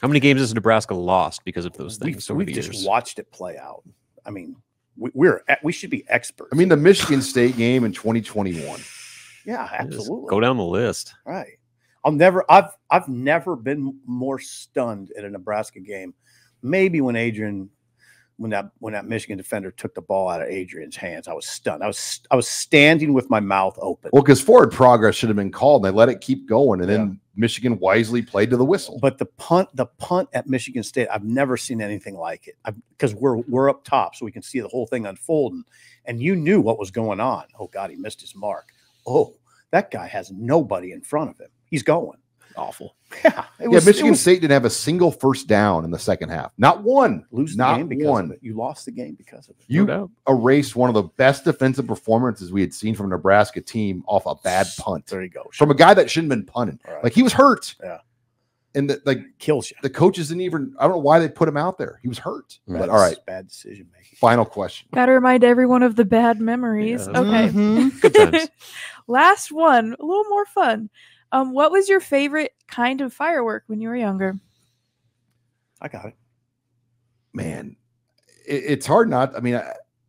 How many games has Nebraska lost because of those things over the years? We've just watched it play out. I mean, we should be experts. I mean, the Michigan State game in 2021. Yeah, absolutely. Go down the list. Right. I've never been more stunned at a Nebraska game. Maybe when that Michigan defender took the ball out of Adrian's hands, I was stunned. I was standing with my mouth open. Well, because forward progress should have been called, and they let it keep going, and then Michigan wisely played to the whistle. But the punt at Michigan State, I've never seen anything like it. Because we're up top, so we can see the whole thing unfolding. And you knew what was going on. Oh God, he missed his mark. Oh, that guy has nobody in front of him. He's going. Awful. Yeah. Michigan State didn't have a single first down in the second half. Not one. Not game because of it. You lost the game because of it. You erased one of the best defensive performances we had seen from a Nebraska team off a bad punt. There you go. From a guy that shouldn't have been punting. Right. Like, he was hurt. Yeah. And kills you. The coaches didn't even, I don't know why they put him out there. He was hurt. But all right. Bad decision making. Final question. Got to remind everyone of the bad memories. Yeah. Okay. Good times. Last one, a little more fun. What was your favorite kind of firework when you were younger? I got it. Man, it's hard not. I mean,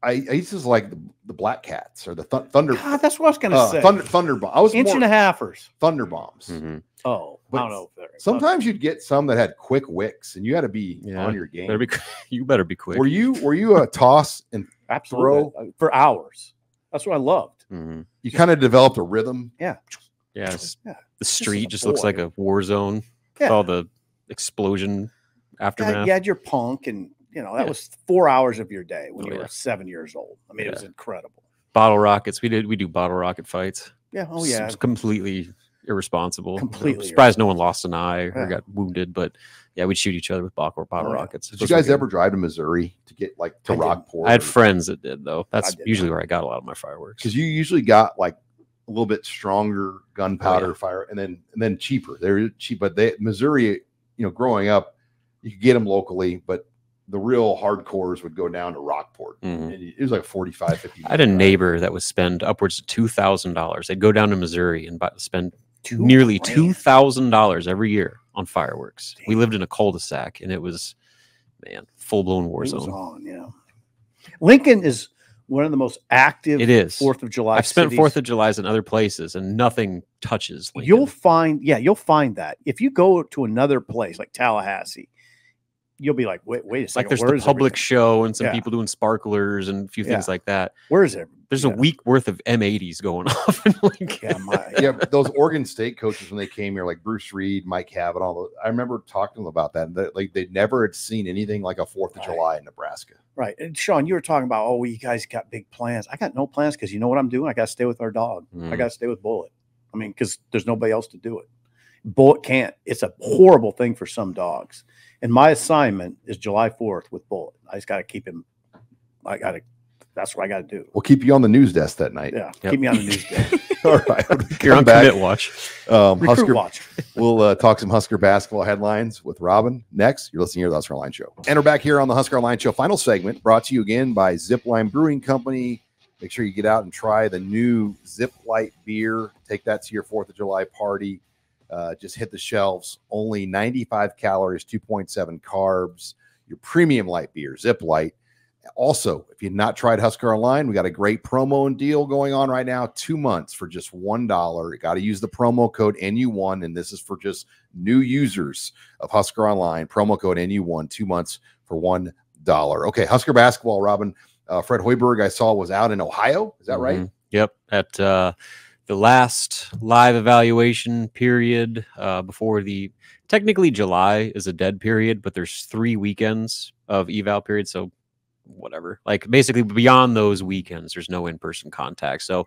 I used to like the Black Cats or the Thunder. God, that's what I was going to say. Thunder bomb. I was inch and a halfers. Thunder bombs. Mm-hmm. Oh, but I don't know. Sometimes you'd get some that had quick wicks, and you had to be on your game. You better be quick. Were you a toss and absolutely throw for hours? That's what I loved. Mm-hmm. You kind of developed a rhythm. Yeah. Yes. Yeah. The street just looks like a war zone. Yeah. With all the explosion aftermath. You had your punk, and that was 4 hours of your day when you were 7 years old. I mean, it was incredible. Bottle rockets. We do bottle rocket fights. Yeah. Oh yeah. It's completely irresponsible. Completely. I'm surprised no one lost an eye or got wounded, but yeah, we'd shoot each other with bottle rockets. Did you guys ever drive to Missouri to get to Rockport? I had friends that did, though. That's usually where I got a lot of my fireworks. Because you usually got like a little bit stronger gunpowder fire, and then cheaper. They're cheap, but Missouri, growing up, you could get them locally, but the real hardcores would go down to Rockport. Mm-hmm. And it was like 45, 50. I had a neighbor that would spend upwards of $2,000. They'd go down to Missouri and spend nearly $2,000 every year on fireworks. Damn. We lived in a cul-de-sac, and it was, full-blown war zone. Lincoln is one of the most active 4th of July I've spent cities. 4th of July's in other places, and nothing touches Lincoln. You'll find that. If you go to another place like Tallahassee, you'll be like, wait a second. Like there's the public show and some people doing sparklers and a few things like that. Where is it? There's a week worth of M80s going off in Lincoln. Those Oregon State coaches, when they came here, like Bruce Reed, Mike Cavanaugh, I remember talking to them about that. Like they never had seen anything like a 4th of July in Nebraska. Right. And Sean, you were talking about, you guys got big plans. I got no plans because you know what I'm doing? I got to stay with our dog. I got to stay with Bullet. I mean, because there's nobody else to do it. Bullet can't. It's a horrible thing for some dogs. And my assignment is July 4th with Bullet. I just got to keep him. That's what I got to do. We'll keep you on the news desk that night. Yeah. Keep me on the news desk. All right. You're on commit watch. Husker watch. We'll talk some Husker basketball headlines with Robin next. You're listening to the Husker Online Show. And we're back here on the Husker Online Show. Final segment brought to you again by Zipline Brewing Company. Make sure you get out and try the new ZipLite beer. Take that to your 4th of July party. Just hit the shelves. Only 95 calories, 2.7 carbs. Your premium light beer, ZipLite. Also, if you've not tried Husker Online, we got a great promo and deal going on right now. 2 months for just $1. You got to use the promo code NU1, and this is for just new users of Husker Online. Promo code NU1, 2 months for $1. Okay, Husker basketball, Robin. Fred Hoiberg, I saw, was out in Ohio. Is that right? Yep. At the last live evaluation period before technically July is a dead period, but there's 3 weekends of eval period. So whatever, like basically beyond those weekends, there's no in-person contact. So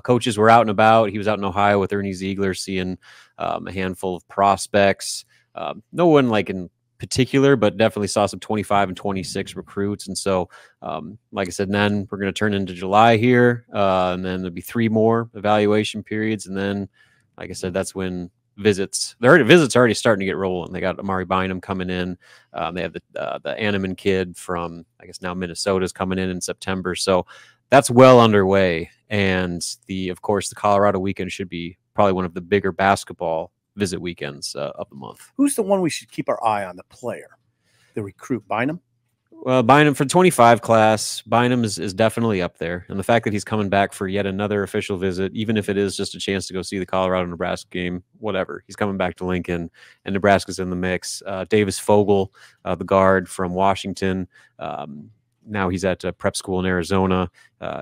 coaches were out and about. He was out in Ohio with Ernie Ziegler, seeing a handful of prospects. No one like in particular, but definitely saw some 25 and 26 recruits. And so, like I said, then we're going to turn into July here. And then there'll be 3 more evaluation periods. And then, like I said, that's when visits are already starting to get rolling. They got Amari Bynum coming in. They have the Anneman kid from, I guess now Minnesota's coming in September. So that's well underway. And of course, the Colorado weekend should be probably one of the bigger basketball visit weekends of the month. Who's the one we should keep our eye on, the player, the recruit? Bynum? Well, Bynum for 25 class, Bynum is definitely up there. And the fact that he's coming back for yet another official visit, even if it is just a chance to go see the Colorado-Nebraska game, whatever. He's coming back to Lincoln, and Nebraska's in the mix. Davis Fogel, the guard from Washington, now he's at prep school in Arizona.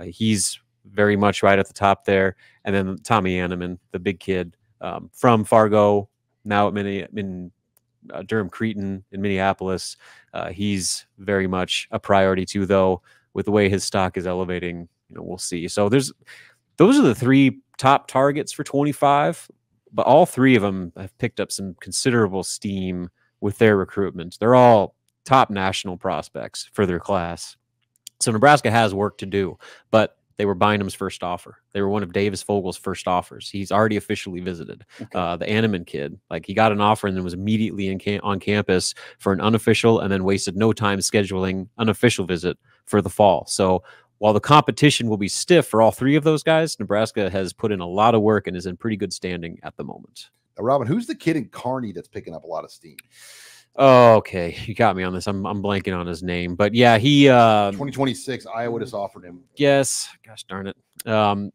He's very much right at the top there. And then Tommy Anneman, the big kid from Fargo, now in Durham Creighton in Minneapolis. He's very much a priority too, though, with the way his stock is elevating. We'll see. So those are the 3 top targets for 25, but all 3 of them have picked up some considerable steam with their recruitment. They're all top national prospects for their class. So Nebraska has work to do, but they were Bynum's first offer. They were one of Davis Fogel's first offers. He's already officially visited. Okay. The Anneman kid, he got an offer and then was immediately on campus for an unofficial, and then wasted no time scheduling an official visit for the fall. So while the competition will be stiff for all 3 of those guys, Nebraska has put in a lot of work and is in pretty good standing at the moment. Now, Robin, who's the kid in Kearney that's picking up a lot of steam? Oh, okay. You got me on this. I'm blanking on his name, but yeah, he 2026 Iowa just offered him. Yes. Gosh darn it. I'm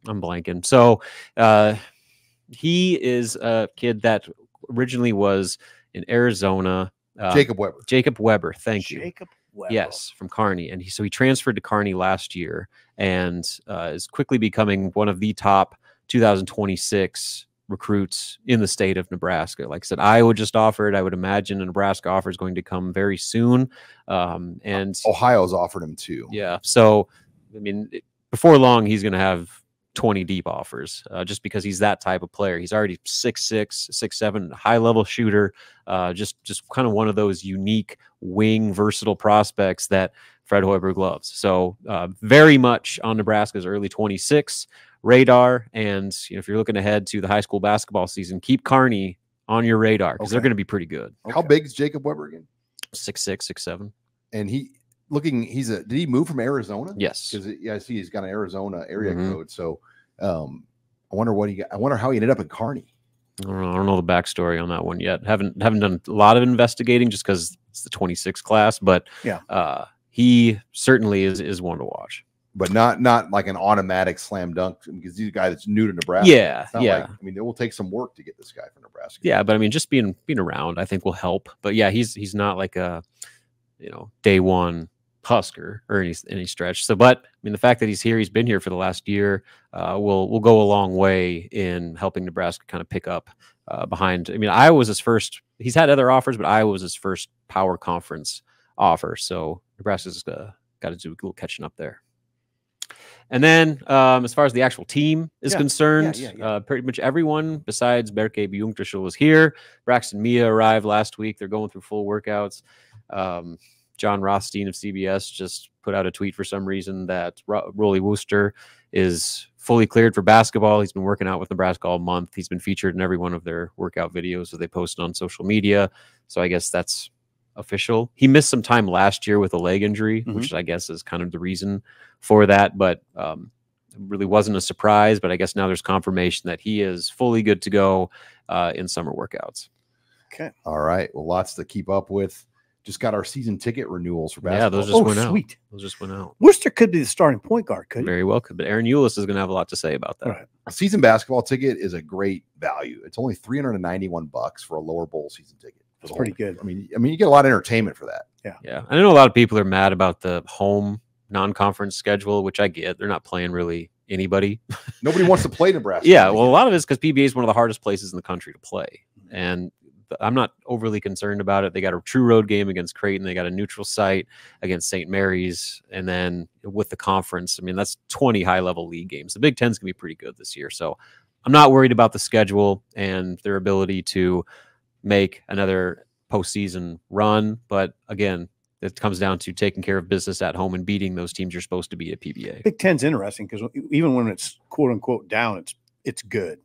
blanking. So he is a kid that originally was in Arizona. Jacob Weber. Jacob Weber. Thank you. Jacob Weber. Yes, from Kearney. And he transferred to Kearney last year and is quickly becoming one of the top 2026 recruits in the state of Nebraska. Like I said, Iowa just offered. I would imagine a Nebraska offer is going to come very soon. And Ohio's offered him too. Yeah. So, I mean, before long, he's going to have 20 deep offers just because he's that type of player. He's already 6'6", 6'7", high-level shooter, just kind of one of those unique wing versatile prospects that Fred Hoiberg loves. So very much on Nebraska's early 26 radar. And if you're looking ahead to the high school basketball season, keep Kearney on your radar because they're going to be pretty good. How big is Jacob Weber again? 6'6", 6'7". And did he move from Arizona? Yes. Because I see he's got an Arizona area code. So I wonder how he ended up in Kearney. I don't know the backstory on that one yet. Haven't done a lot of investigating just because it's the 26 class, but yeah, he certainly is one to watch. But not like an automatic slam dunk because he's a guy that's new to Nebraska. Yeah, yeah. It will take some work to get this guy from Nebraska. Yeah, but I mean, just being around, I think will help. But yeah, he's not like a day one Husker or any stretch. So, but I mean, the fact that he's here, he's been here for the last year, will go a long way in helping Nebraska kind of pick up behind. I mean, Iowa was his first. He's had other offers, but Iowa was his first power conference offer. So Nebraska's got to do a little catching up there. And then, as far as the actual team is concerned, pretty much everyone besides Berke Bjunktashul was here. Braxton Mia arrived last week. They're going through full workouts. John Rothstein of CBS just put out a tweet for some reason that Rolly Wooster is fully cleared for basketball. He's been working out with Nebraska all month. He's been featured in every one of their workout videos that they posted on social media. So I guess that's official. He missed some time last year with a leg injury, which I guess is kind of the reason for that, but it really wasn't a surprise. But I guess now there's confirmation that he is fully good to go in summer workouts. Okay. All right. Well, lots to keep up with. Just got our season ticket renewals for basketball. Yeah, those just went out. Sweet. Those just went out. Worcester could be the starting point guard, could Very well could. But Aaron Eulis is going to have a lot to say about that. Right. A season basketball ticket is a great value. It's only $391 for a lower bowl season ticket. That's pretty good. I mean, you get a lot of entertainment for that. Yeah. Yeah. I know a lot of people are mad about the home non-conference schedule, which I get. They're not playing really anybody. Nobody wants to play Nebraska. Yeah. Well, a lot of it is because PBA is one of the hardest places in the country to play. And I'm not overly concerned about it. They got a true road game against Creighton. They got a neutral site against St. Mary's. And then with the conference, I mean, that's 20 high-level league games. The Big Ten's going to be pretty good this year. So I'm not worried about the schedule and their ability to make another postseason run. But again, it comes down to taking care of business at home and beating those teams you're supposed to beat at PBA. Big Ten's interesting because even when it's quote unquote down, it's good.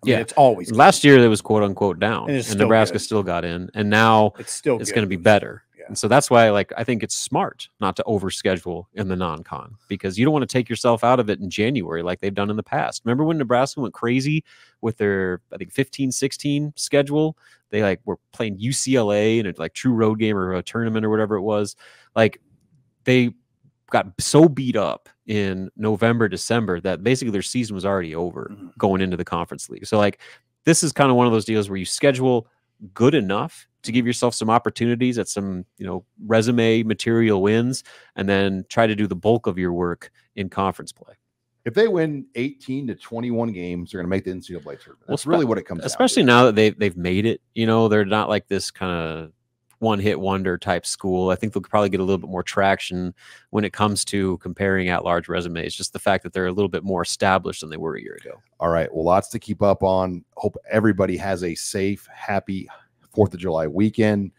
I mean, it's always good. Last year it was quote unquote down, and Nebraska good. Still got in, and now it's going to be better. Yeah. And so that's why, I think it's smart not to overschedule in the non-con because you don't want to take yourself out of it in January like they've done in the past. Remember when Nebraska went crazy with their, I think 15-16 schedule? They were playing UCLA and it's true road game or a tournament or whatever it was. They got so beat up in November, December that basically their season was already over going into the conference league. So this is kind of one of those deals where you schedule good enough to give yourself some opportunities at some, resume material wins, and then try to do the bulk of your work in conference play. If they win 18 to 21 games, they're going to make the NCAA tournament. That's really what it comes down to. Especially now that they've made it. You know, they're not like this kind of one-hit wonder type school. I think they'll probably get a little bit more traction when it comes to comparing at-large resumes. Just the fact that they're a little bit more established than they were a year ago. All right. Well, lots to keep up on. Hope everybody has a safe, happy 4th of July weekend.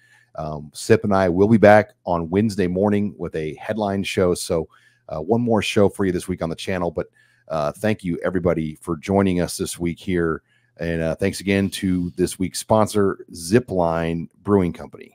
Sip and I will be back on Wednesday morning with a headline show. So one more show for you this week on the channel. But thank you, everybody, for joining us this week here. And thanks again to this week's sponsor, Zipline Brewing Company.